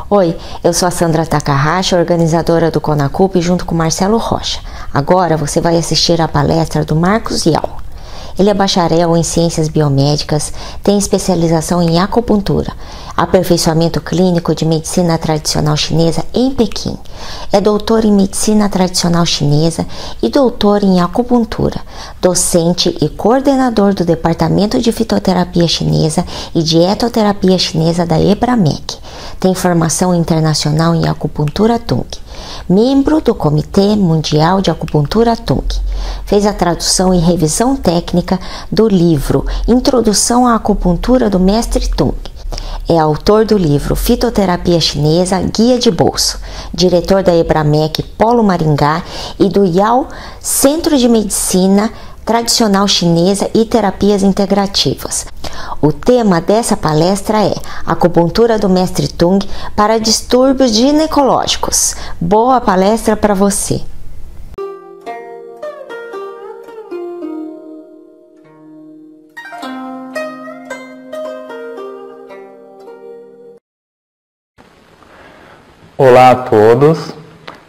Oi, eu sou a Sandra Takahashi, organizadora do CONACUP, junto com Marcelo Rocha. Agora você vai assistir a palestra do Marcos Yao. Ele é bacharel em Ciências Biomédicas, tem especialização em acupuntura, aperfeiçoamento clínico de medicina tradicional chinesa em Pequim. É doutor em medicina tradicional chinesa e doutor em acupuntura, docente e coordenador do Departamento de Fitoterapia Chinesa e Dietoterapia Chinesa da EBRAMEC. Tem formação internacional em acupuntura Tung. Membro do Comitê Mundial de Acupuntura Tung. Fez a tradução e revisão técnica do livro Introdução à Acupuntura do Mestre Tung. É autor do livro Fitoterapia Chinesa, Guia de Bolso, diretor da EBRAMEC Polo Maringá e do Yao Centro de Medicina Tradicional Chinesa e Terapias Integrativas. O tema dessa palestra é Acupuntura do Mestre Tung para distúrbios ginecológicos. Boa palestra para você! Olá a todos,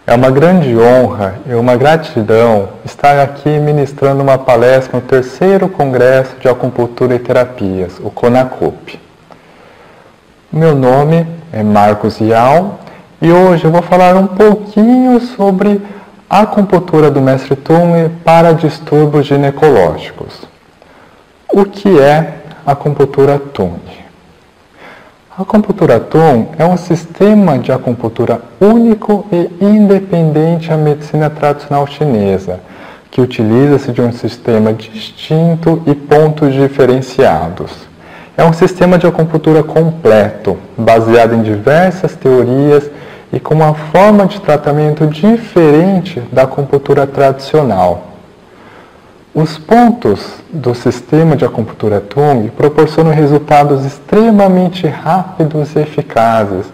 é uma grande honra e uma gratidão estar aqui ministrando uma palestra no 3º Congresso de Acupuntura e Terapias, o CONACUP. Meu nome é Marcos Yao e hoje eu vou falar um pouquinho sobre a acupuntura do Mestre Tung para distúrbios ginecológicos. O que é a acupuntura Tung? A acupuntura Tung é um sistema de acupuntura único e independente à medicina tradicional chinesa, que utiliza-se de um sistema distinto e pontos diferenciados. É um sistema de acupuntura completo, baseado em diversas teorias e com uma forma de tratamento diferente da acupuntura tradicional. Os pontos do sistema de acupuntura Tung proporcionam resultados extremamente rápidos e eficazes.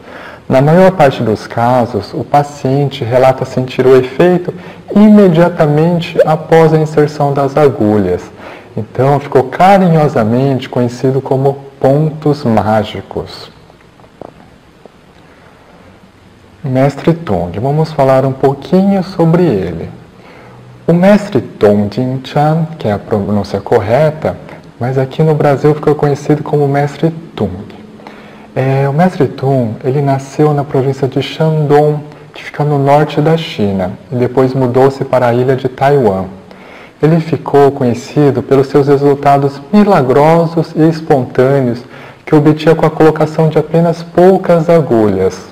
Na maior parte dos casos, o paciente relata sentir o efeito imediatamente após a inserção das agulhas. Então, ficou carinhosamente conhecido como pontos mágicos. Mestre Tung, vamos falar um pouquinho sobre ele. O Mestre Tong Jin Chan, que é a pronúncia correta, mas aqui no Brasil ficou conhecido como Mestre Tung. O Mestre Tung, ele nasceu na província de Shandong, que fica no norte da China, e depois mudou-se para a ilha de Taiwan. Ele ficou conhecido pelos seus resultados milagrosos e espontâneos, que obtinha com a colocação de apenas poucas agulhas.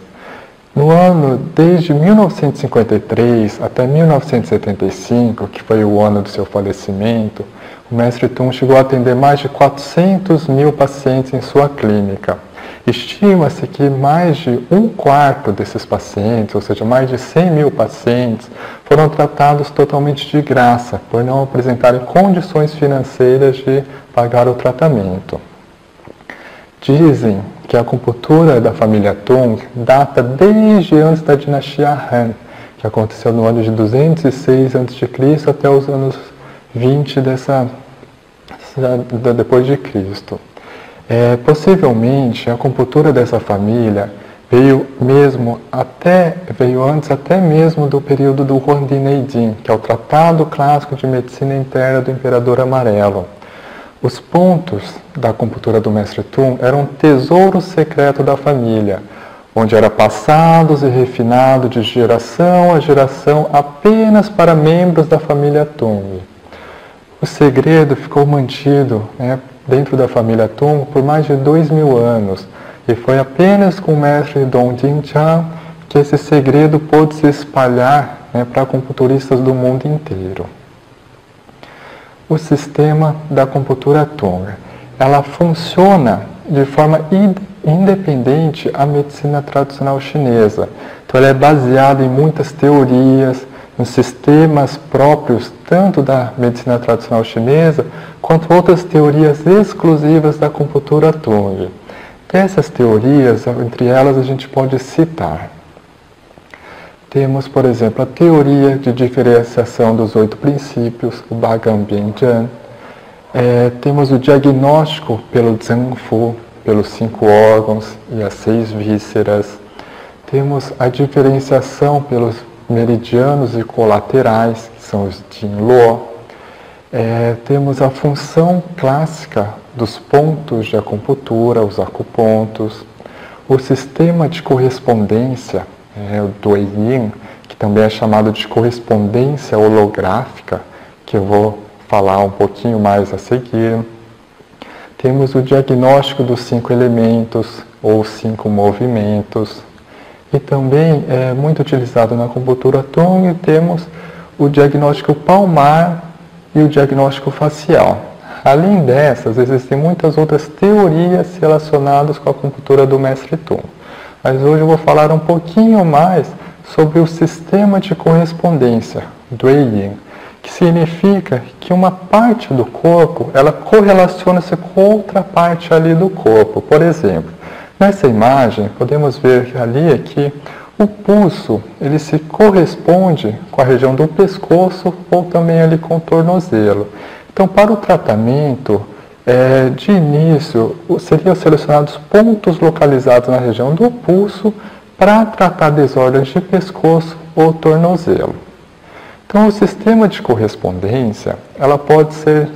No ano, desde 1953 até 1975, que foi o ano do seu falecimento, o Mestre Tung chegou a atender mais de 400 mil pacientes em sua clínica. Estima-se que mais de 1/4 desses pacientes, ou seja, mais de 100 mil pacientes, foram tratados totalmente de graça, por não apresentarem condições financeiras de pagar o tratamento. Dizem que a acupuntura da família Tung data desde antes da dinastia Han, que aconteceu no ano de 206 a.C. até os anos 20 depois de Cristo. Possivelmente a acupuntura dessa família veio antes até mesmo do período do Huangdi Neijing, que é o Tratado Clássico de Medicina Interna do Imperador Amarelo. Os pontos da acupuntura do Mestre Tung eram um tesouro secreto da família, onde era passados e refinado de geração a geração apenas para membros da família Tung. O segredo ficou mantido dentro da família Tung por mais de 2000 anos, e foi apenas com o Mestre Dong Jin Chan que esse segredo pôde se espalhar para acupunturistas do mundo inteiro. O sistema da acupuntura Tung, ela funciona de forma independente à medicina tradicional chinesa. Então, ela é baseada em muitas teorias, nos sistemas próprios tanto da medicina tradicional chinesa quanto outras teorias exclusivas da acupuntura Tung. Essas teorias, entre elas, a gente pode citar. Temos, por exemplo, a teoria de diferenciação dos 8 princípios, o Bagan Bianzhen. Temos o diagnóstico pelo Zheng Fu, pelos 5 órgãos e as 6 vísceras. Temos a diferenciação pelos meridianos e colaterais, que são os Jin-Luo. Temos a função clássica dos pontos de acupuntura, os acupontos. O sistema de correspondência, o Duiyin, que também é chamado de correspondência holográfica, que eu vou falar um pouquinho mais a seguir. Temos o diagnóstico dos 5 elementos, ou 5 movimentos. E também é muito utilizado na acupuntura Tung, temos o diagnóstico palmar e o diagnóstico facial. Além dessas, existem muitas outras teorias relacionadas com a acupuntura do Mestre Tung. Mas hoje eu vou falar um pouquinho mais sobre o sistema de correspondência, Duiyin, que significa que uma parte do corpo, ela correlaciona-se com outra parte ali do corpo. Por exemplo, nessa imagem, podemos ver ali que o pulso, ele se corresponde com a região do pescoço ou também ali com o tornozelo. Então, para o tratamento, de início, seriam selecionados pontos localizados na região do pulso para tratar desordens de pescoço ou tornozelo. Então, o sistema de correspondência, ela pode ser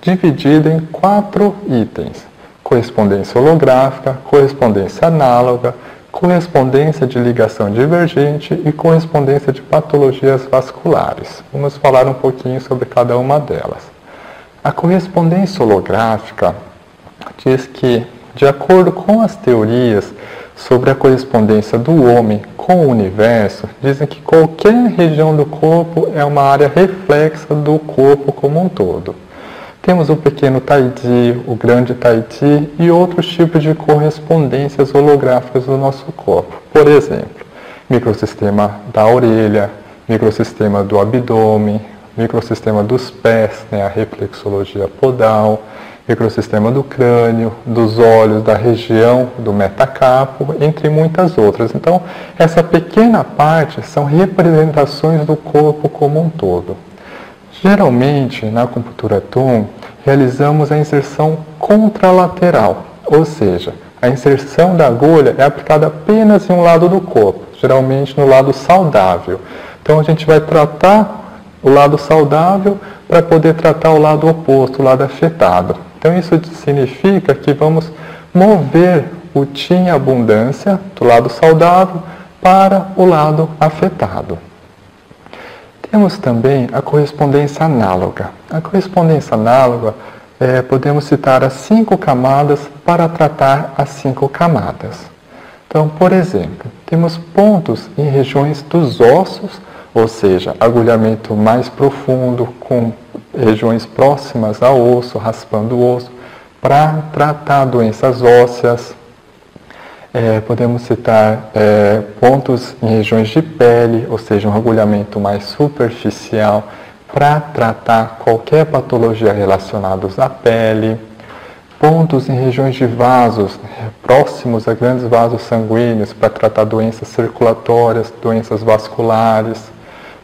dividida em 4 itens: correspondência holográfica, correspondência análoga, correspondência de ligação divergente e correspondência de patologias vasculares. Vamos falar um pouquinho sobre cada uma delas. A correspondência holográfica diz que, de acordo com as teorias sobre a correspondência do homem com o universo, dizem que qualquer região do corpo é uma área reflexa do corpo como um todo. Temos o pequeno Taiji, o grande Taiji e outros tipos de correspondências holográficas do nosso corpo. Por exemplo, microsistema da orelha, microsistema do abdômen, microsistema dos pés, a reflexologia podal, microsistema do crânio, dos olhos, da região do metacarpo, entre muitas outras. Então, essa pequena parte são representações do corpo como um todo. Geralmente, na acupuntura Tung, realizamos a inserção contralateral, ou seja, a inserção da agulha é aplicada apenas em um lado do corpo, geralmente no lado saudável. Então, a gente vai tratar o lado saudável para poder tratar o lado oposto, o lado afetado. Então, isso significa que vamos mover o Qin abundância do lado saudável para o lado afetado. Temos também a correspondência análoga. A correspondência análoga, podemos citar as 5 camadas para tratar as 5 camadas. Então, por exemplo, temos pontos em regiões dos ossos, ou seja, agulhamento mais profundo, com regiões próximas ao osso, raspando o osso, para tratar doenças ósseas. Podemos citar pontos em regiões de pele, ou seja, um agulhamento mais superficial, para tratar qualquer patologia relacionada à pele. Pontos em regiões de vasos, próximos a grandes vasos sanguíneos, para tratar doenças circulatórias, doenças vasculares.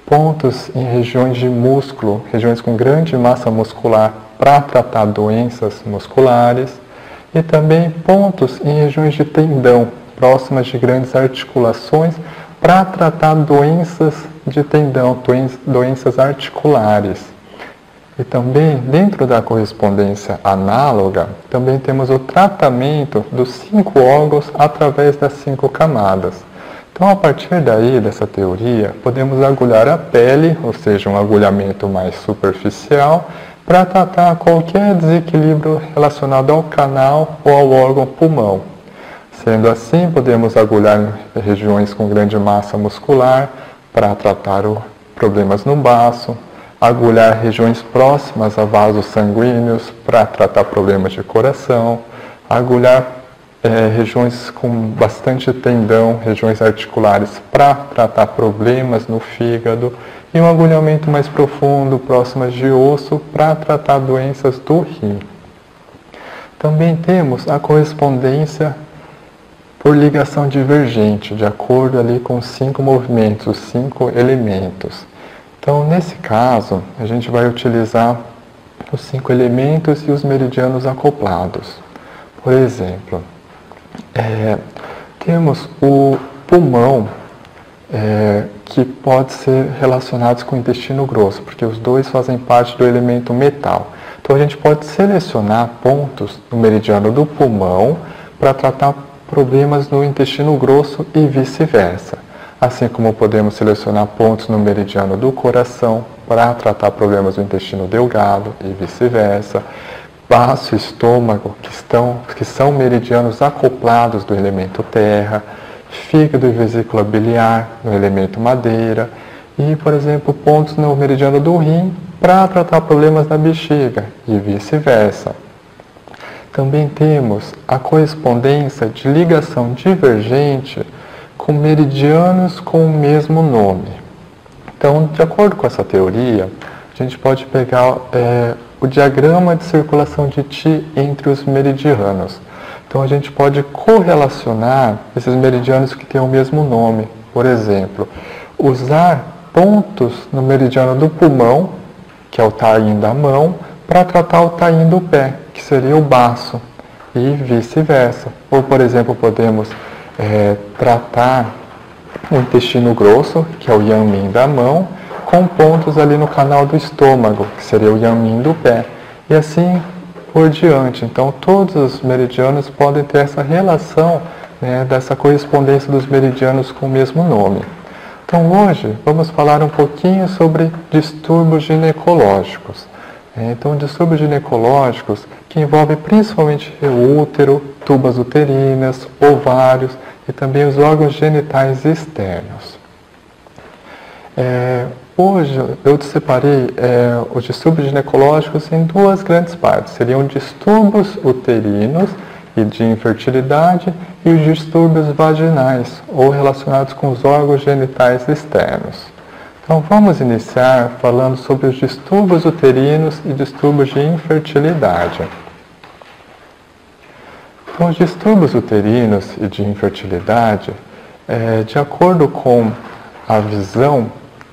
Pontos em regiões de músculo, regiões com grande massa muscular, para tratar doenças musculares. E também pontos em regiões de tendão, próximas de grandes articulações, para tratar doenças de tendão, doenças articulares. E também, dentro da correspondência análoga, também temos o tratamento dos 5 órgãos através das 5 camadas. Então, a partir daí, dessa teoria, podemos agulhar a pele, ou seja, um agulhamento mais superficial, para tratar qualquer desequilíbrio relacionado ao canal ou ao órgão pulmão. Sendo assim, podemos agulhar regiões com grande massa muscular para tratar problemas no baço, agulhar regiões próximas a vasos sanguíneos para tratar problemas de coração, agulhar regiões com bastante tendão, regiões articulares para tratar problemas no fígado, e um agulhamento mais profundo, próximas de osso, para tratar doenças do rim. Também temos a correspondência por ligação divergente, de acordo ali com os 5 movimentos, os 5 elementos. Então, nesse caso, a gente vai utilizar os 5 elementos e os meridianos acoplados. Por exemplo, temos o pulmão, que pode ser relacionados com o intestino grosso, porque os dois fazem parte do elemento metal. Então a gente pode selecionar pontos no meridiano do pulmão para tratar problemas no intestino grosso e vice-versa. Assim como podemos selecionar pontos no meridiano do coração para tratar problemas do intestino delgado e vice-versa. Baço e estômago, que são meridianos acoplados do elemento terra. Fígado e vesícula biliar no elemento madeira. E, por exemplo, pontos no meridiano do rim para tratar problemas na bexiga e vice-versa. Também temos a correspondência de ligação divergente com meridianos com o mesmo nome. Então, de acordo com essa teoria, a gente pode pegar o diagrama de circulação de Ti entre os meridianos. Então, a gente pode correlacionar esses meridianos que têm o mesmo nome. Por exemplo, usar pontos no meridiano do pulmão, que é o taim da mão, para tratar o taim do pé, que seria o baço, e vice-versa. Ou, por exemplo, podemos tratar o intestino grosso, que é o Yanmin da mão, com pontos ali no canal do estômago, que seria o Yanmin do pé. E assim por diante. Então, todos os meridianos podem ter essa relação, dessa correspondência dos meridianos com o mesmo nome. Então, hoje, vamos falar um pouquinho sobre distúrbios ginecológicos. Então, distúrbios ginecológicos que envolvem principalmente o útero, tubas uterinas, ovários e também os órgãos genitais externos. Hoje eu separei os distúrbios ginecológicos em duas grandes partes. Seriam distúrbios uterinos e de infertilidade e os distúrbios vaginais ou relacionados com os órgãos genitais externos. Então vamos iniciar falando sobre os distúrbios uterinos e distúrbios de infertilidade. Então, os distúrbios uterinos e de infertilidade, de acordo com a visão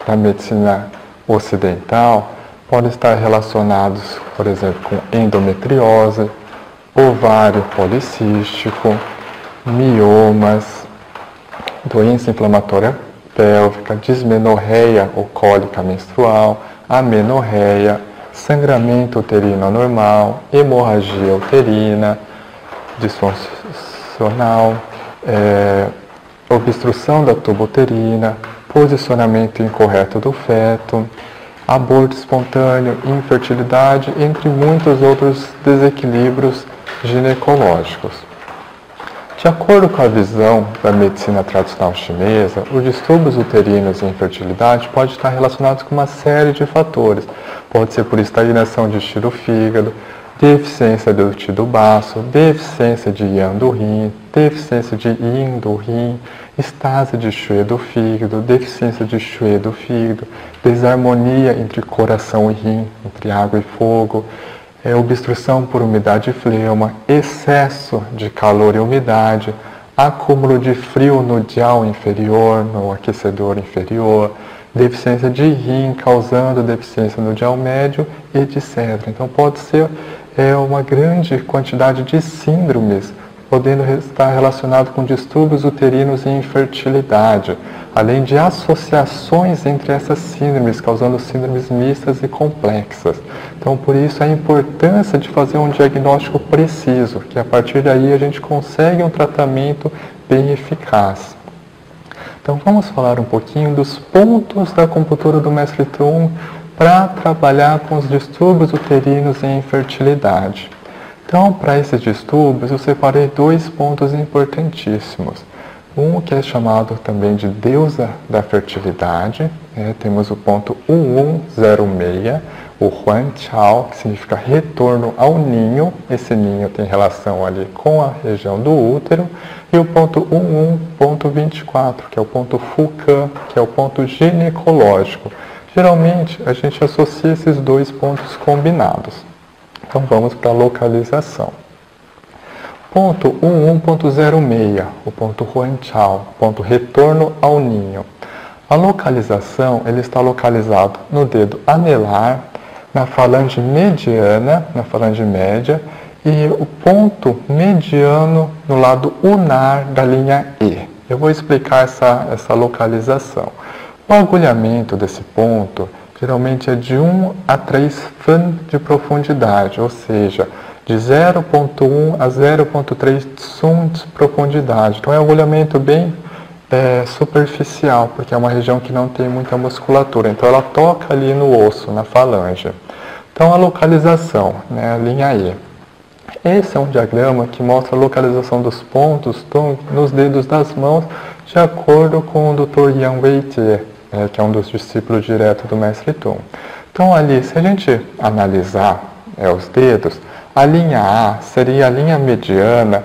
da medicina ocidental, podem estar relacionados, por exemplo, com endometriose, ovário policístico, miomas, doença inflamatória pélvica, dismenorreia ou cólica menstrual, amenorreia, sangramento uterino anormal, hemorragia uterina, disfuncional, obstrução da tuba uterina, posicionamento incorreto do feto, aborto espontâneo, infertilidade, entre muitos outros desequilíbrios ginecológicos. De acordo com a visão da medicina tradicional chinesa, os distúrbios uterinos e infertilidade podem estar relacionados com uma série de fatores. Pode ser por estagnação de Qi do fígado, deficiência do Qi do baço, deficiência de Yang do rim, deficiência de Yin do rim, estase de Xue do fígado, deficiência de Xue do fígado, desarmonia entre coração e rim, entre água e fogo, obstrução por umidade e fleuma, excesso de calor e umidade, acúmulo de frio no dial inferior, no aquecedor inferior, deficiência de rim causando deficiência no dial médio, etc. Então pode ser uma grande quantidade de síndromes, podendo estar relacionado com distúrbios uterinos e infertilidade, além de associações entre essas síndromes, causando síndromes mistas e complexas. Então, por isso, a importância de fazer um diagnóstico preciso, que a partir daí a gente consegue um tratamento bem eficaz. Então, vamos falar um pouquinho dos pontos da acupuntura do Mestre Tung para trabalhar com os distúrbios uterinos e infertilidade. Então, para esses distúrbios, eu separei dois pontos importantíssimos. Um que é chamado também de deusa da fertilidade, temos o ponto 1106, o Huan Chao, que significa retorno ao ninho. Esse ninho tem relação ali com a região do útero. E o ponto 11.24, que é o ponto Fukan, que é o ponto ginecológico. Geralmente, a gente associa esses dois pontos combinados. Então, vamos para a localização. Ponto 11.06, o ponto Huan Chao, ponto retorno ao ninho. A localização, ele está localizado no dedo anelar, na falange mediana, na falange média, e o ponto mediano no lado ulnar da linha E. Eu vou explicar essa localização. O agulhamento desse ponto geralmente é de 1 a 3 fã de profundidade, ou seja, de 0,1 a 0,3 tsum de profundidade. Então é um agulhamento bem superficial, porque é uma região que não tem muita musculatura. Então ela toca ali no osso, na falange. Então a localização, né, a linha E. Esse é um diagrama que mostra a localização dos pontos nos dedos das mãos, de acordo com o Dr. Yan Weijie, que é um dos discípulos diretos do Mestre Tung. Então ali, se a gente analisar os dedos, a linha A seria a linha mediana,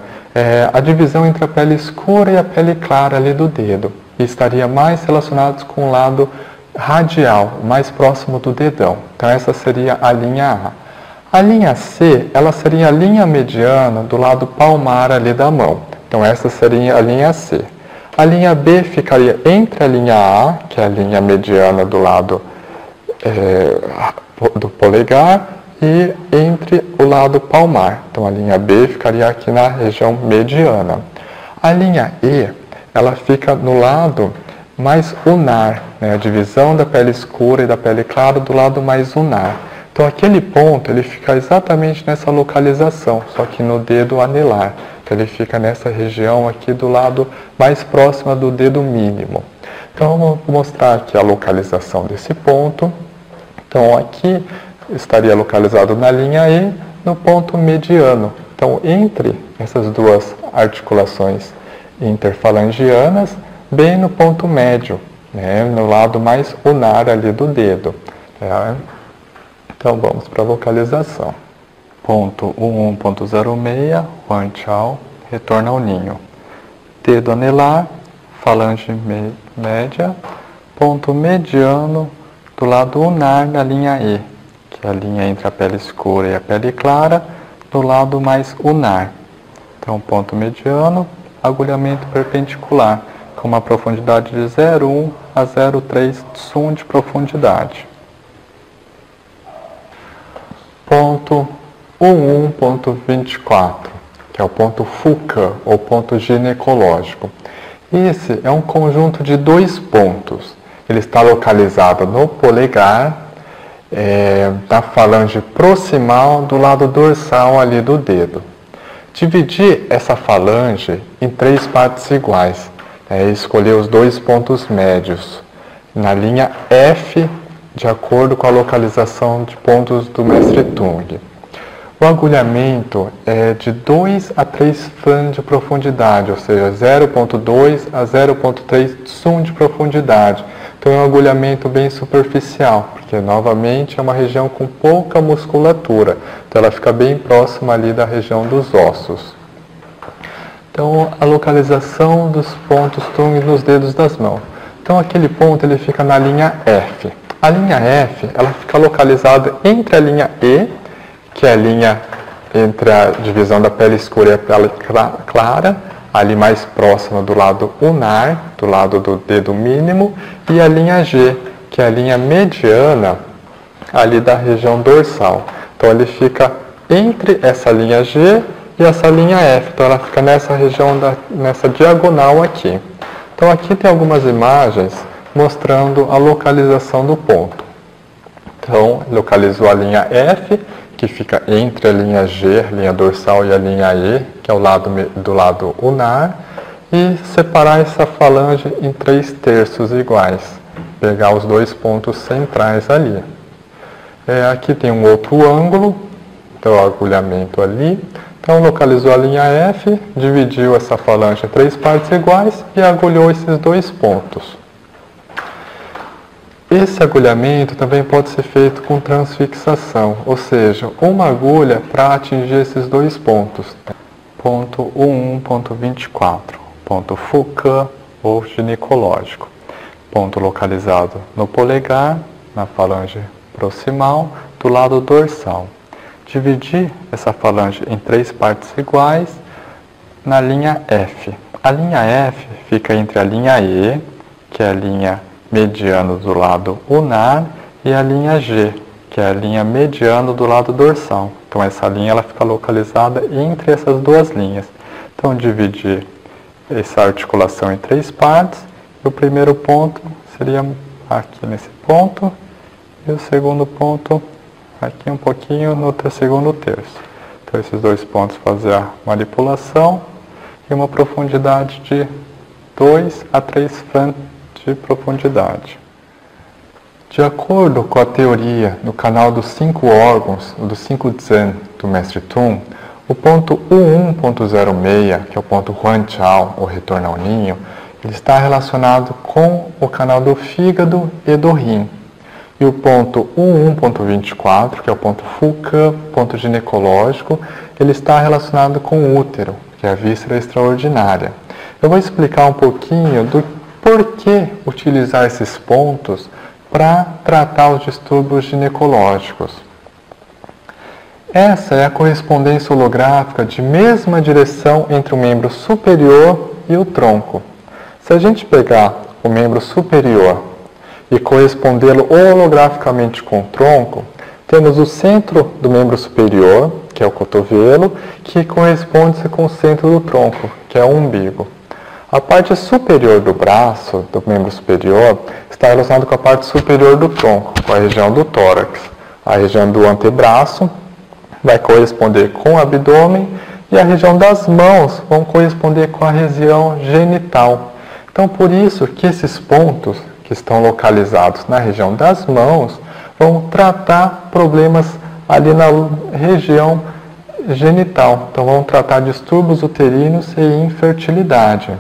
a divisão entre a pele escura e a pele clara ali do dedo, e estaria mais relacionados com o lado radial, mais próximo do dedão. Então essa seria a linha A. A linha C, ela seria a linha mediana do lado palmar ali da mão. Então essa seria a linha C. A linha B ficaria entre a linha A, que é a linha mediana do lado do polegar, e entre o lado palmar. Então a linha B ficaria aqui na região mediana. A linha E, ela fica no lado mais unar, né? A divisão da pele escura e da pele clara do lado mais unar. Então aquele ponto, ele fica exatamente nessa localização, só que no dedo anelar. Então ele fica nessa região aqui do lado mais próxima do dedo mínimo. Então eu vou mostrar aqui a localização desse ponto. Então aqui estaria localizado na linha E, no ponto mediano. Então entre essas duas articulações interfalangianas, bem no ponto médio, né, no lado mais unar ali do dedo. Então vamos para a localização. Ponto 11.06, Huan Chao, retorna ao ninho. Dedo anelar, falange média, ponto mediano do lado unar da linha E, que é a linha entre a pele escura e a pele clara, do lado mais unar. Então ponto mediano, agulhamento perpendicular, com uma profundidade de 0,1 a 0,3 tsum de profundidade. Ponto 11.24, que é o ponto Fuka, ou ponto ginecológico. Esse é um conjunto de 2 pontos. Ele está localizado no polegar, na falange proximal do lado dorsal ali do dedo. Dividir essa falange em 3 partes iguais. Escolher os 2 pontos médios na linha F, de acordo com a localização de pontos do Mestre Tung. O agulhamento é de 2 a 3 fã de profundidade, ou seja, 0,2 a 0,3 tsum de profundidade. Então é um agulhamento bem superficial, porque novamente é uma região com pouca musculatura. Então ela fica bem próxima ali da região dos ossos. Então a localização dos pontos Tung nos dedos das mãos. Então aquele ponto ele fica na linha F. A linha F, ela fica localizada entre a linha E, que é a linha entre a divisão da pele escura e a pele clara, ali mais próxima do lado unar, do lado do dedo mínimo, e a linha G, que é a linha mediana, ali da região dorsal. Então ele fica entre essa linha G e essa linha F, então ela fica nessa região, nessa diagonal aqui. Então aqui tem algumas imagens mostrando a localização do ponto. Então, localizou a linha F, que fica entre a linha G, a linha dorsal, e a linha E, que é o lado do lado unar, e separar essa falange em 3 terços iguais. Pegar os 2 pontos centrais ali. Aqui tem um outro ângulo, então o agulhamento ali. Então, localizou a linha F, dividiu essa falange em 3 partes iguais e agulhou esses 2 pontos. Esse agulhamento também pode ser feito com transfixação, ou seja, uma agulha para atingir esses 2 pontos. Ponto 11.24, ponto Fuka ou ginecológico. Ponto localizado no polegar, na falange proximal, do lado dorsal. Dividir essa falange em 3 partes iguais na linha F. A linha F fica entre a linha E, que é a linha mediana do lado unar, e a linha G, que é a linha mediana do lado dorsal. Então essa linha ela fica localizada entre essas 2 linhas. Então dividir essa articulação em 3 partes. O primeiro ponto seria aqui nesse ponto, e o segundo ponto aqui um pouquinho no segundo terço. Então esses 2 pontos fazer a manipulação e uma profundidade de 2 a 3 fran de profundidade. De acordo com a teoria no canal dos 5 órgãos, dos 5 Zhen do Mestre Tung, o ponto U1.06, que é o ponto Huanqiao, ou retorno ao ninho, ele está relacionado com o canal do fígado e do rim. E o ponto U1.24, que é o ponto Fuke, ponto ginecológico, ele está relacionado com o útero, que é a víscera extraordinária. Eu vou explicar um pouquinho do porquê utilizar esses pontos para tratar os distúrbios ginecológicos. Essa é a correspondência holográfica de mesma direção entre o membro superior e o tronco. Se a gente pegar o membro superior e correspondê-lo holograficamente com o tronco, temos o centro do membro superior, que é o cotovelo, que corresponde com o centro do tronco, que é o umbigo. A parte superior do braço, do membro superior, está relacionada com a parte superior do tronco, com a região do tórax. A região do antebraço vai corresponder com o abdômen e a região das mãos vão corresponder com a região genital. Então, por isso que esses pontos que estão localizados na região das mãos vão tratar problemas ali na região genital. Então, vão tratar distúrbios uterinos e infertilidade.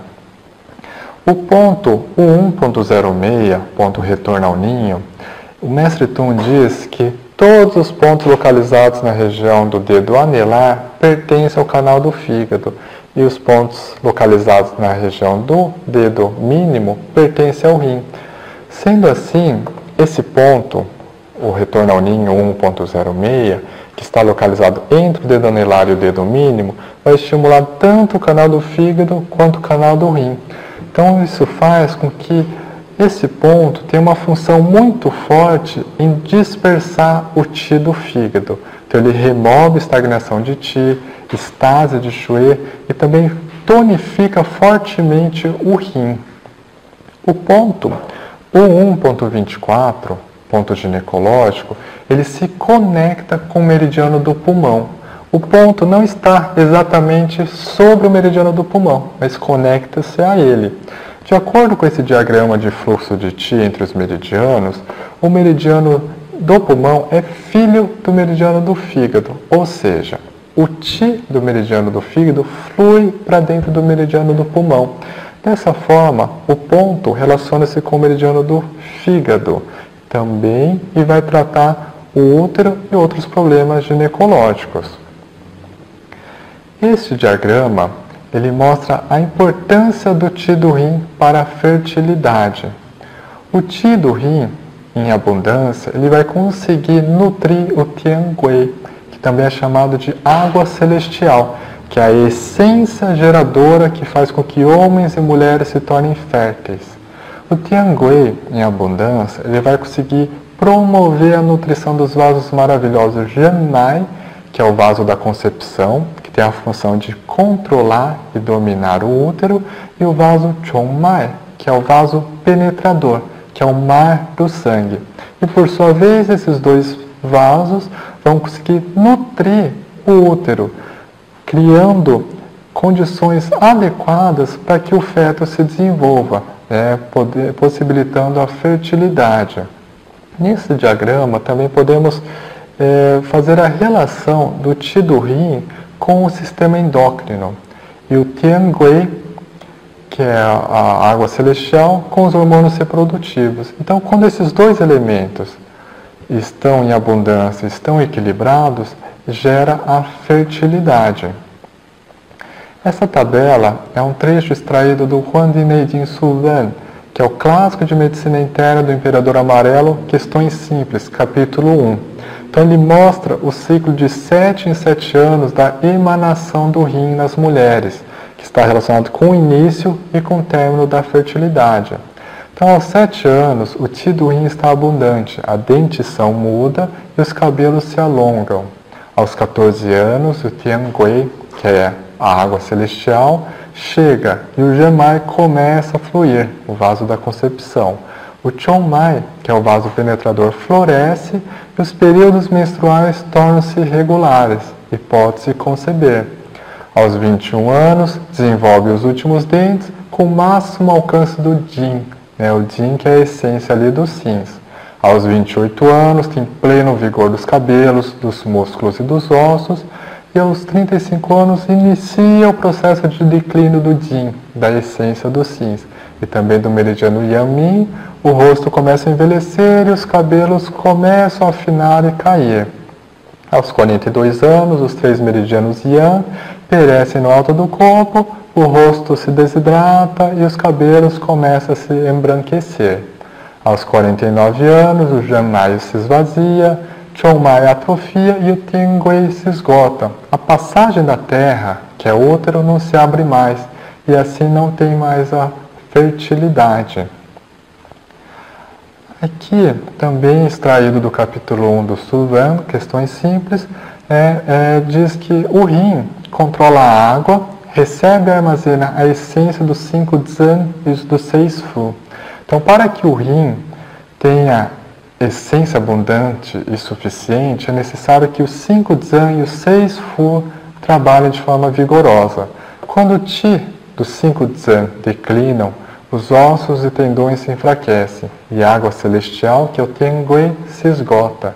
O ponto U1.06, ponto retorno ao ninho, o Mestre Tung diz que todos os pontos localizados na região do dedo anelar pertencem ao canal do fígado e os pontos localizados na região do dedo mínimo pertencem ao rim. Sendo assim, esse ponto, o retorno ao ninho 1.06, que está localizado entre o dedo anelar e o dedo mínimo, vai estimular tanto o canal do fígado quanto o canal do rim. Então, isso faz com que esse ponto tenha uma função muito forte em dispersar o Qi do fígado. Então, ele remove estagnação de Qi, estase de Xue e também tonifica fortemente o rim. O ponto U1.24, ponto ginecológico, ele se conecta com o meridiano do pulmão. O ponto não está exatamente sobre o meridiano do pulmão, mas conecta-se a ele. De acordo com esse diagrama de fluxo de Qi entre os meridianos, o meridiano do pulmão é filho do meridiano do fígado, ou seja, o Qi do meridiano do fígado flui para dentro do meridiano do pulmão. Dessa forma, o ponto relaciona-se com o meridiano do fígado também e vai tratar o útero e outros problemas ginecológicos. Este diagrama ele mostra a importância do Qi do rim para a fertilidade. O Qi do rim, em abundância, ele vai conseguir nutrir o Tiangui, que também é chamado de água celestial, que é a essência geradora que faz com que homens e mulheres se tornem férteis. O Tiangui, em abundância, ele vai conseguir promover a nutrição dos vasos maravilhosos Jiannai, que é o vaso da concepção, que tem a função de controlar e dominar o útero, e o vaso Chongmai, que é o vaso penetrador, que é o mar do sangue. E por sua vez, esses 2 vasos vão conseguir nutrir o útero, criando condições adequadas para que o feto se desenvolva, possibilitando a fertilidade. Nesse diagrama também podemos fazer a relação do Qi do rim com o sistema endócrino e o Tiangui, que é a água celestial, com os hormônios reprodutivos. Então, quando esses 2 elementos estão em abundância, estão equilibrados, gera a fertilidade. Essa tabela é um trecho extraído do Huangdi Neijing Su Wen, que é o clássico de medicina interna do Imperador Amarelo, Questões Simples, capítulo 1. Então ele mostra o ciclo de 7 em 7 anos da emanação do rim nas mulheres, que está relacionado com o início e com o término da fertilidade. Então, aos 7 anos, o Qi do rim está abundante, a dentição muda e os cabelos se alongam. Aos 14 anos, o Tiangui, que é a água celestial, chega e o Zhenmai começa a fluir, o vaso da concepção. O Chongmai, que é o vaso penetrador, floresce e os períodos menstruais tornam-se regulares e pode-se conceber. Aos 21 anos, desenvolve os últimos dentes com o máximo alcance do Jin, o Jin que é a essência ali dos Sins. Aos 28 anos, tem pleno vigor dos cabelos, dos músculos e dos ossos, e aos 35 anos inicia o processo de declínio do Jin, da essência dos Sins, e também do meridiano Yanmin. O rosto começa a envelhecer e os cabelos começam a afinar e cair. Aos 42 anos, os 3 meridianos Yang perecem no alto do corpo, o rosto se desidrata e os cabelos começam a se embranquecer. Aos 49 anos, o Zhenmai se esvazia, Chongmai atrofia e o Tiangui se esgota. A passagem da terra, que é útero, não se abre mais e assim não tem mais a fertilidade. Aqui, também extraído do capítulo 1 do Suvan, questões simples, diz que o rim controla a água, recebe e armazena a essência dos 5 Zan e dos 6 Fu. Então, para que o rim tenha essência abundante e suficiente, é necessário que os 5 Zan e os 6 Fu trabalhem de forma vigorosa. Quando o Qi dos 5 Zan declinam, os ossos e tendões se enfraquecem e a água celestial, que é o Tiangui, se esgota.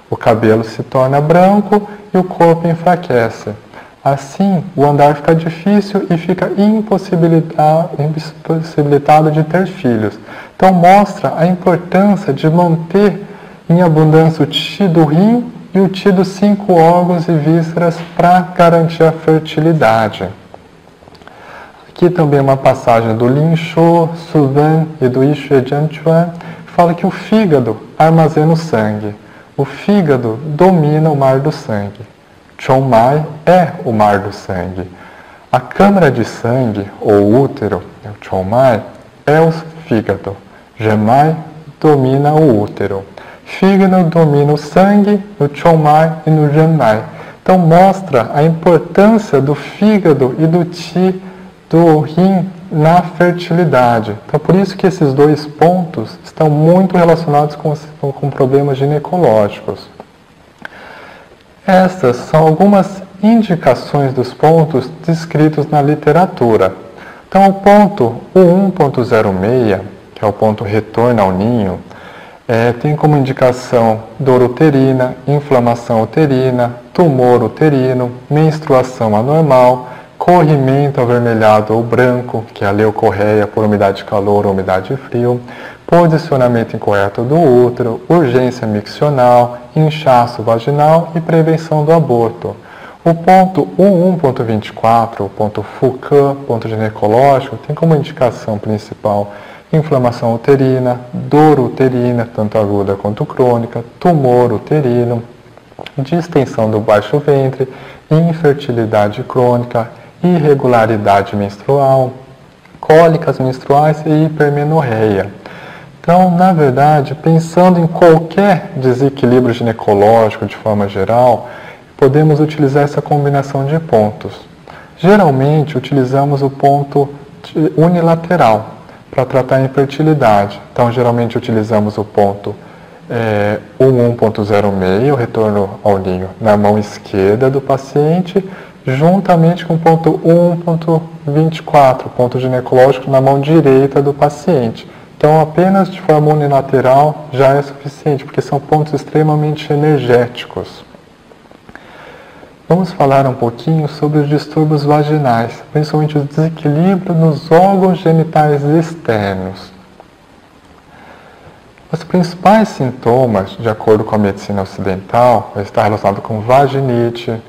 O cabelo se torna branco e o corpo enfraquece. Assim, o andar fica difícil e fica impossibilitado de ter filhos. Então, mostra a importância de manter em abundância o Qi do rim e o Qi dos 5 órgãos e vísceras para garantir a fertilidade. Aqui também uma passagem do Lin Shu, Suvan e do Yixue Jianquan, que fala que o fígado armazena o sangue. O fígado domina o mar do sangue. Chongmai é o mar do sangue. A câmara de sangue, ou útero, o Chongmai, é o fígado. Zhenmai domina o útero. Fígado domina o sangue, no Chongmai e no Zhenmai. Então mostra a importância do fígado e do Qi do rim na fertilidade. Então, por isso que esses 2 pontos estão muito relacionados com problemas ginecológicos. Estas são algumas indicações dos pontos descritos na literatura. Então, o ponto 1.06, que é o ponto retorno ao ninho, tem como indicação dor uterina, inflamação uterina, tumor uterino, menstruação anormal, corrimento avermelhado ou branco, que é a leucorreia por umidade de calor ou umidade de frio, posicionamento incorreto do útero, urgência miccional, inchaço vaginal e prevenção do aborto. O ponto 1.24, o ponto Foucault, ponto ginecológico, tem como indicação principal inflamação uterina, dor uterina, tanto aguda quanto crônica, tumor uterino, distensão do baixo ventre, infertilidade crônica, irregularidade menstrual, cólicas menstruais e hipermenorreia. Então, na verdade, pensando em qualquer desequilíbrio ginecológico de forma geral, podemos utilizar essa combinação de pontos. Geralmente, utilizamos o ponto unilateral para tratar a infertilidade. Então, geralmente, utilizamos o ponto 1.06, o retorno ao ninho, na mão esquerda do paciente, juntamente com o ponto 1.24, ponto ginecológico, na mão direita do paciente. Então, apenas de forma unilateral já é suficiente, porque são pontos extremamente energéticos. Vamos falar um pouquinho sobre os distúrbios vaginais, principalmente o desequilíbrio nos órgãos genitais externos. Os principais sintomas, de acordo com a medicina ocidental, estão relacionados com vaginite,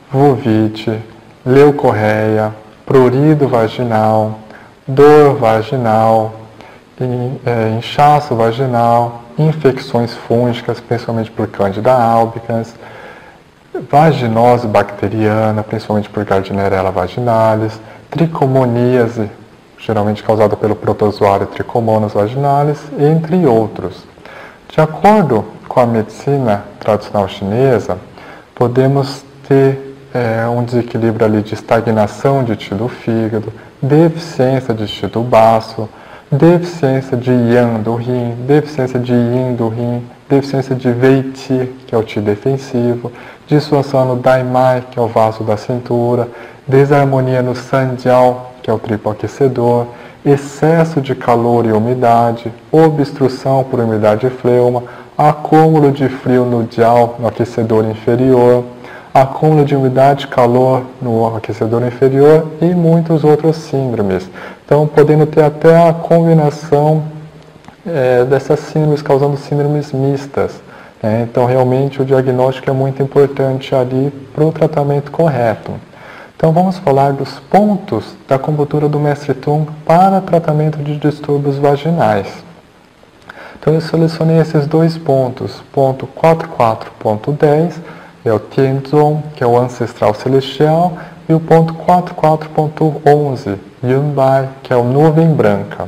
vulvite, leucorreia, prurido vaginal, dor vaginal, inchaço vaginal, infecções fúngicas, principalmente por Candida albicans, vaginose bacteriana, principalmente por Gardnerella vaginalis, tricomoníase, geralmente causada pelo protozoário Trichomonas vaginalis, entre outros. De acordo com a medicina tradicional chinesa, podemos ter um desequilíbrio ali de estagnação de Qi do fígado, deficiência de Qi do baço, deficiência de Yang do rim, deficiência de Yin do rim, deficiência de Wei Qi, que é o Qi defensivo, disfunção no Dai Mai, que é o vaso da cintura, desarmonia no San Jiao, que é o triplo aquecedor, excesso de calor e umidade, obstrução por umidade e fleuma, acúmulo de frio no Jiao, no aquecedor inferior, acúmulo de umidade e calor no aquecedor inferior e muitos outros síndromes. Então, podendo ter até a combinação dessas síndromes, causando síndromes mistas. Então, realmente, o diagnóstico é muito importante ali para o tratamento correto. Então, vamos falar dos pontos da acupuntura do Mestre Tung para tratamento de distúrbios vaginais. Então, eu selecionei esses dois pontos. Ponto 44.10 é o Tianzong, que é o ancestral celestial, e o ponto 44.11, Yunbai, que é o nuvem branca.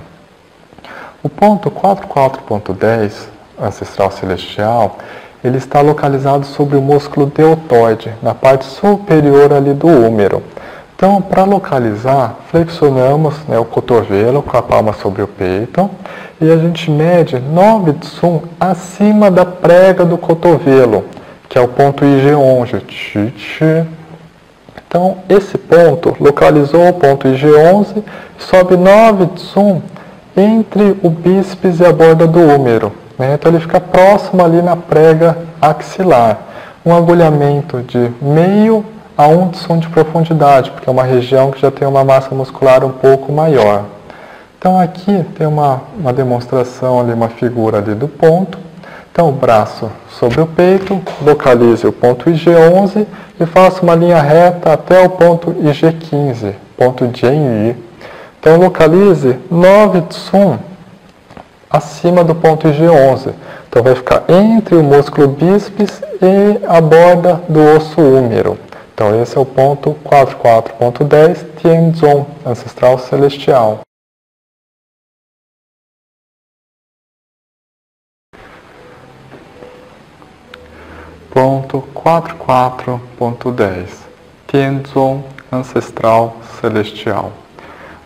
O ponto 44.10, ancestral celestial, ele está localizado sobre o músculo deltoide, na parte superior ali do úmero. Então, para localizar, flexionamos o cotovelo com a palma sobre o peito e a gente mede 9 Tsum acima da prega do cotovelo, que é o ponto IG11, Então, esse ponto localizou o ponto IG11 e sobe 9 Tsum entre o bíceps e a borda do úmero. Então, ele fica próximo ali na prega axilar. Um agulhamento de meio a 1 Tsum de profundidade, porque é uma região que já tem uma massa muscular um pouco maior. Então, aqui tem uma demonstração ali, uma figura ali do ponto. Então, o braço sobre o peito, localize o ponto IG11 e faça uma linha reta até o ponto IG15, ponto Jianyu. Então, localize 9 Tsum acima do ponto IG11. Então, vai ficar entre o músculo bíceps e a borda do osso úmero. Então, esse é o ponto 44.10, Tianzong, ancestral celestial. Ponto 44.10, Tianzong, ancestral celestial.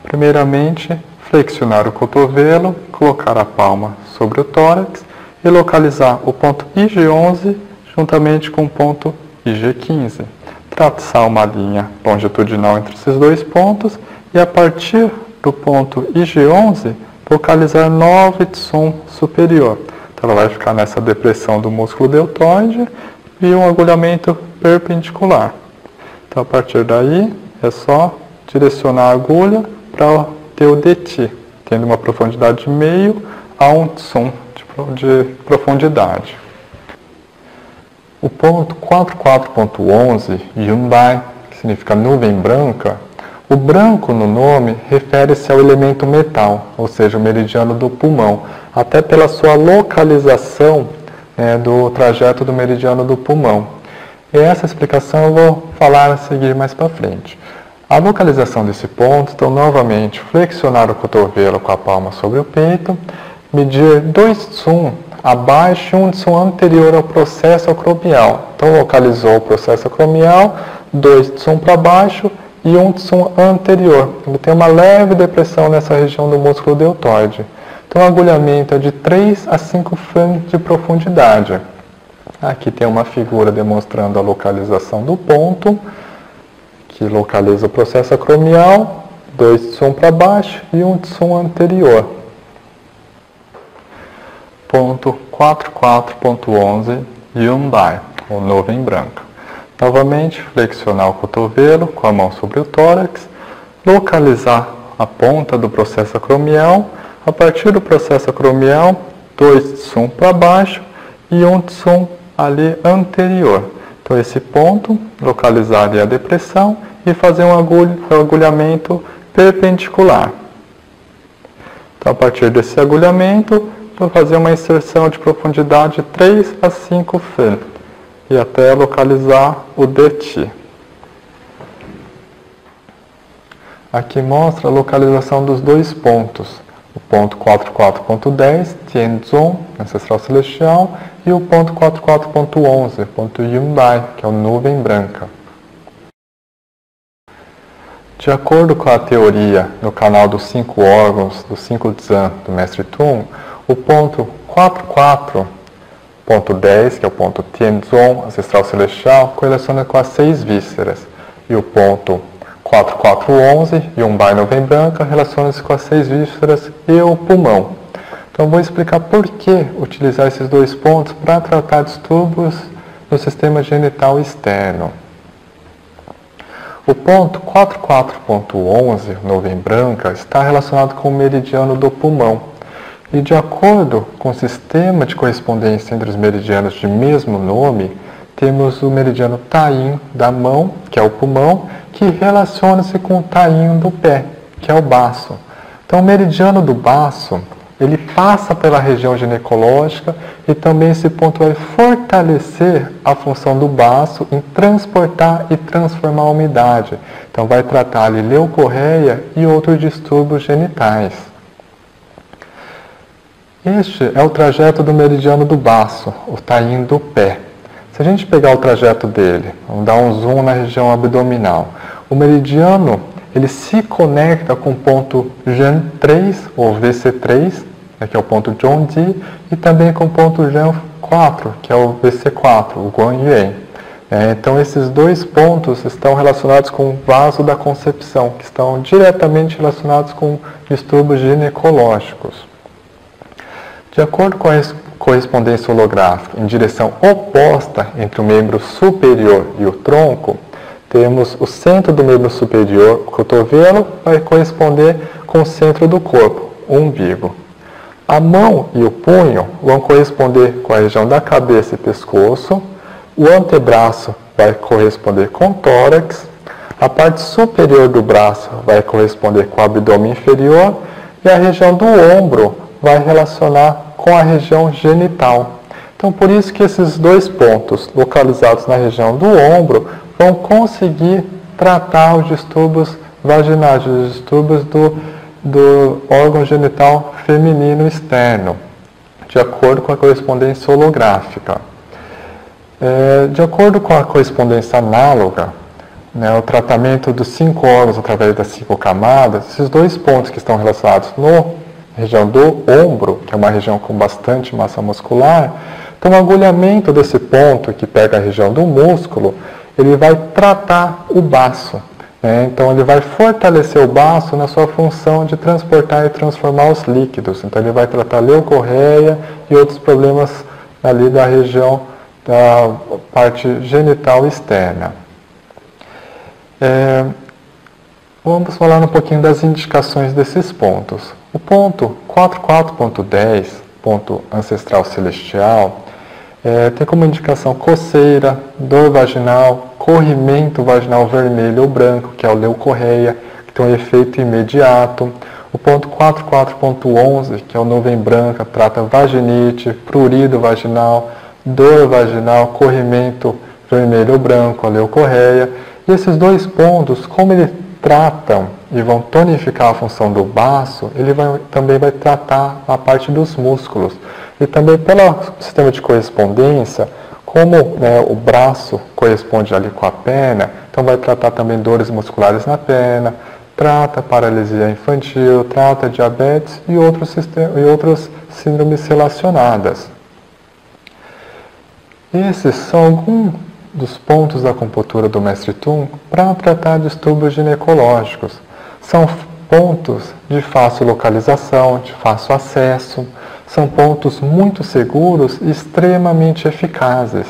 Primeiramente, flexionar o cotovelo, colocar a palma sobre o tórax e localizar o ponto IG11 juntamente com o ponto IG15. Traçar uma linha longitudinal entre esses dois pontos e a partir do ponto IG11 localizar 9 Tsum superior. Então ela vai ficar nessa depressão do músculo deltoide e um agulhamento perpendicular. Então a partir daí é só direcionar a agulha para ter o DT, tendo uma profundidade de meio a 1 Tsum de profundidade. O ponto 44.11, Yunbai, que significa nuvem branca, o branco no nome refere-se ao elemento metal, ou seja, o meridiano do pulmão, até pela sua localização do trajeto do meridiano do pulmão. E essa explicação eu vou falar a seguir mais para frente. A localização desse ponto, então, novamente, flexionar o cotovelo com a palma sobre o peito, medir 2 Tsum abaixo e 1 Tsum anterior ao processo acromial. Então, localizou o processo acromial, 2 Tsum para baixo e 1 Tsum anterior. Ele tem uma leve depressão nessa região do músculo deltoide. Então, o agulhamento é de 3 a 5 fã de profundidade. Aqui tem uma figura demonstrando a localização do ponto, que localiza o processo acromial, 2 Tsum para baixo e 1 Tsum anterior. Ponto 44.11, Yunbai, ou nuvem branca. Novamente, flexionar o cotovelo com a mão sobre o tórax, localizar a ponta do processo acromial, a partir do processo acromial, 2 Tsum para baixo e 1 Tsum ali anterior. Então, esse ponto, localizar ali a depressão e fazer um agulhamento perpendicular. Então, a partir desse agulhamento, vou fazer uma inserção de profundidade 3 a 5 fã e até localizar o DT. Aqui mostra a localização dos dois pontos. O ponto 44.10, Tianzong, ancestral celestial, e o ponto 44.11, ponto Yunbai, que é o nuvem branca. De acordo com a teoria no canal dos 5 órgãos, dos 5 Dzan do Mestre Tung, o ponto 44.10, que é o ponto Tianzong, ancestral celestial, correlaciona com as 6 vísceras. E o ponto 4411, Yunbai nuvem branca, relaciona-se com as 6 vísceras e o pulmão. Então vou explicar por que utilizar esses 2 pontos para tratar distúrbios no sistema genital externo. O ponto 44.11, nuvem branca, está relacionado com o meridiano do pulmão. E de acordo com o sistema de correspondência entre os meridianos de mesmo nome, temos o meridiano Tayin da mão, que é o pulmão, que relaciona-se com o Tayin do pé, que é o baço. Então o meridiano do baço, ele passa pela região ginecológica e também esse ponto vai fortalecer a função do baço em transportar e transformar a umidade. Então vai tratar ali leucorreia e outros distúrbios genitais. Este é o trajeto do meridiano do baço, o Tayin do pé. Se a gente pegar o trajeto dele, vamos dar um zoom na região abdominal. O meridiano, ele se conecta com o ponto Jan 3 ou VC3, que é o ponto Zhongji, e também com o ponto Jan 4, que é o VC4, o Guanyuan. Então esses 2 pontos estão relacionados com o vaso da concepção, que estão diretamente relacionados com distúrbios ginecológicos. De acordo com a correspondência holográfica em direção oposta entre o membro superior e o tronco, temos o centro do membro superior, o cotovelo, vai corresponder com o centro do corpo, o umbigo. A mão e o punho vão corresponder com a região da cabeça e pescoço, o antebraço vai corresponder com o tórax, a parte superior do braço vai corresponder com o abdômen inferior e a região do ombro vai relacionar com a região genital. Então, por isso que esses 2 pontos localizados na região do ombro vão conseguir tratar os distúrbios vaginais, os distúrbios do órgão genital feminino externo, de acordo com a correspondência holográfica. De acordo com a correspondência análoga, o tratamento dos 5 órgãos através das 5 camadas, esses 2 pontos que estão relacionados na região do ombro, que é uma região com bastante massa muscular, então o agulhamento desse ponto que pega a região do músculo, ele vai tratar o baço. Então ele vai fortalecer o baço na sua função de transportar e transformar os líquidos. Então ele vai tratar leucorreia e outros problemas ali da região da parte genital externa. Vamos falar um pouquinho das indicações desses pontos. O ponto 44.10, ponto ancestral celestial, tem como indicação coceira, dor vaginal, corrimento vaginal vermelho ou branco, que é o leucorreia, que tem um efeito imediato. O ponto 44.11, que é o nuvem branca, trata vaginite, prurido vaginal, dor vaginal, corrimento vermelho ou branco, a leucorreia. E esses 2 pontos, como eles tratam e vão tonificar a função do baço, ele também vai tratar a parte dos músculos. E também pelo sistema de correspondência, como o braço corresponde ali com a perna, então vai tratar também dores musculares na perna, trata paralisia infantil, trata diabetes e outras síndromes relacionadas. Esses são alguns dos pontos da acupuntura do Mestre Tung para tratar distúrbios ginecológicos. São pontos de fácil localização, de fácil acesso, são pontos muito seguros e extremamente eficazes.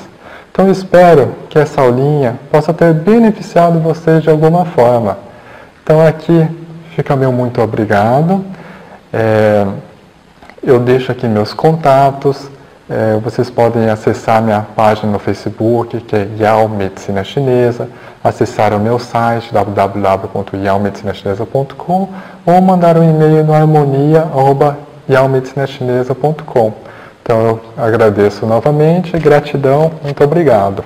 Então eu espero que essa aulinha possa ter beneficiado vocês de alguma forma. Então aqui fica meu muito obrigado. Eu deixo aqui meus contatos. Vocês podem acessar minha página no Facebook, que é Yao Medicina Chinesa, acessar o meu site www.yaomedicinachinesa.com ou mandar um e-mail no harmonia@yaomedicinachinesa.com. Então eu agradeço novamente, gratidão, muito obrigado.